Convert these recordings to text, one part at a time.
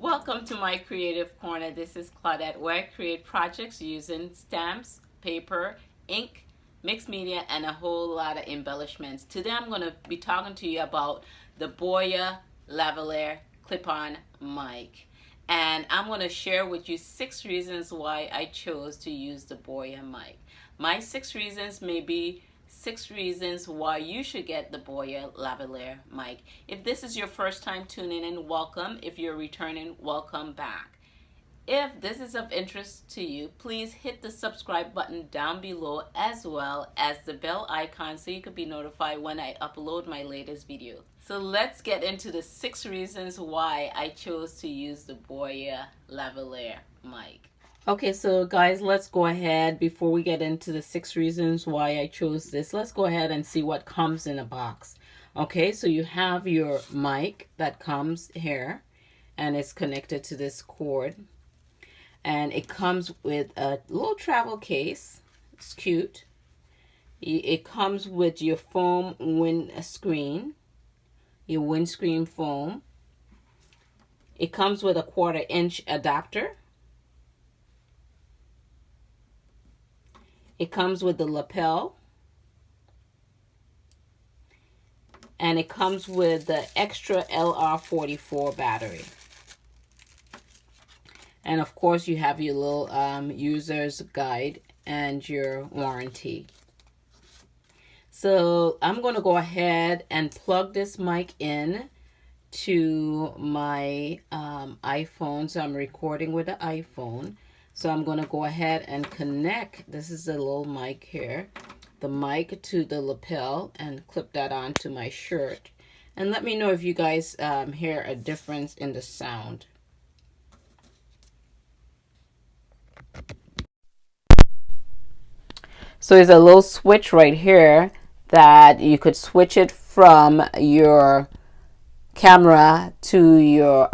Welcome to my creative corner. This is Claudette, where I create projects using stamps, paper, ink, mixed media, and a whole lot of embellishments. Today I'm going to be talking to you about the Boya Lavalier clip-on mic. And I'm going to share with you 6 reasons why I chose to use the Boya mic. My 6 reasons may be 6 reasons why you should get the Boya Lavalier mic. If this is your first time tuning in, welcome. If you're returning, welcome back. If this is of interest to you, please hit the subscribe button down below as well as the bell icon so you can be notified when I upload my latest video. So let's get into the 6 reasons why I chose to use the Boya Lavalier mic. Okay, so guys, let's go ahead before we get into the 6 reasons why I chose this. Let's go ahead and see what comes in a box. Okay, so you have your mic that comes here and it's connected to this cord. And it comes with a little travel case. It's cute. It comes with your foam windscreen, your windscreen foam. It comes with a 1/4 inch adapter. It comes with the lapel, and it comes with the extra LR44 battery. And of course you have your little user's guide and your warranty. So I'm going to go ahead and plug this mic in to my iPhone. So I'm recording with the iPhone. So I'm going to go ahead and connect, this is a little mic here, the mic to the lapel and clip that onto my shirt. And let me know if you guys hear a difference in the sound. So there's a little switch right here that you could switch it from your camera to your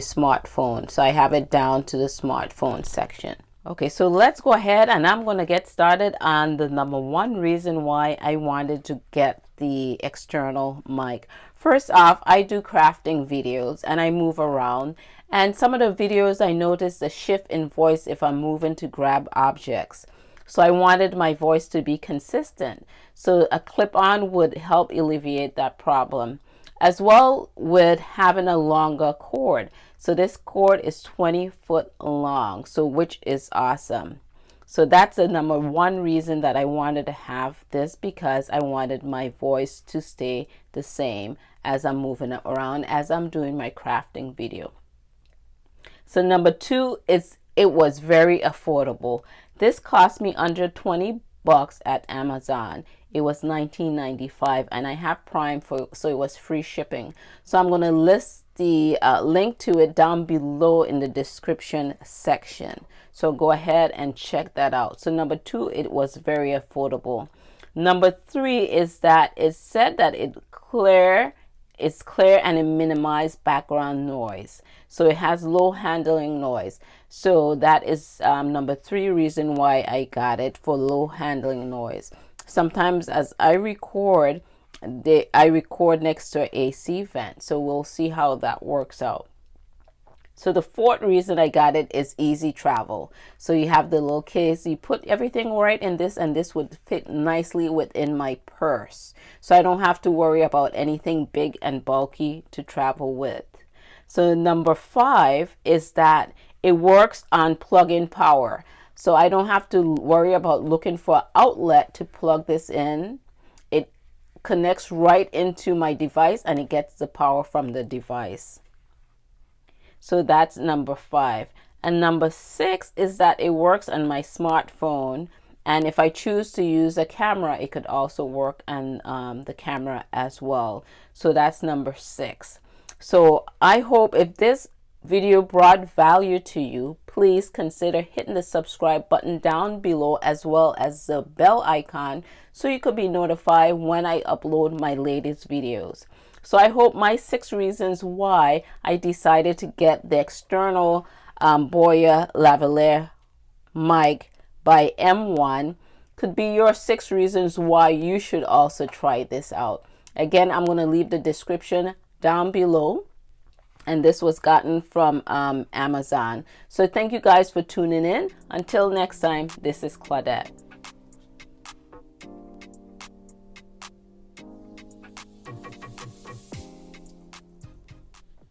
smartphone. So I have it down to the smartphone section. Okay, so let's go ahead and I'm going to get started on the number 1 reason why I wanted to get the external mic. First off, I do crafting videos and I move around, and some of the videos I noticed a shift in voice if I'm moving to grab objects. So I wanted my voice to be consistent. So a clip-on would help alleviate that problem, as well with having a longer cord. So this cord is 20 foot long, so which is awesome. So that's the number 1 reason that I wanted to have this, because I wanted my voice to stay the same as I'm moving around, as I'm doing my crafting video. So number 2 is it was very affordable. This cost me under 20 bucks at Amazon. It was $19.95 and I have Prime so it was free shipping. So I'm going to list the link to it down below in the description section. So go ahead and check that out. So number 2, it was very affordable. Number 3 is that it said that it's clear and it minimizes background noise. So it has low handling noise. So that is number 3 reason why I got it, for low handling noise. Sometimes as I record, I record next to an AC vent. So we'll see how that works out. So the 4th reason I got it is easy travel. So you have the little case, you put everything right in this, and this would fit nicely within my purse. So I don't have to worry about anything big and bulky to travel with. So number 5 is that it works on plug-in power. So I don't have to worry about looking for an outlet to plug this in. It connects right into my device and it gets the power from the device. So that's number 5. And number 6 is that it works on my smartphone. And if I choose to use a camera, it could also work on the camera as well. So that's number 6. So I hope if this video brought value to you, please consider hitting the subscribe button down below as well as the bell icon so you could be notified when I upload my latest videos. So I hope my 6 reasons why I decided to get the external Boya Lavalier mic by M1 could be your 6 reasons why you should also try this out. Again, I'm going to leave the description down below and this was gotten from Amazon. So thank you guys for tuning in. Until next time, this is Claudette.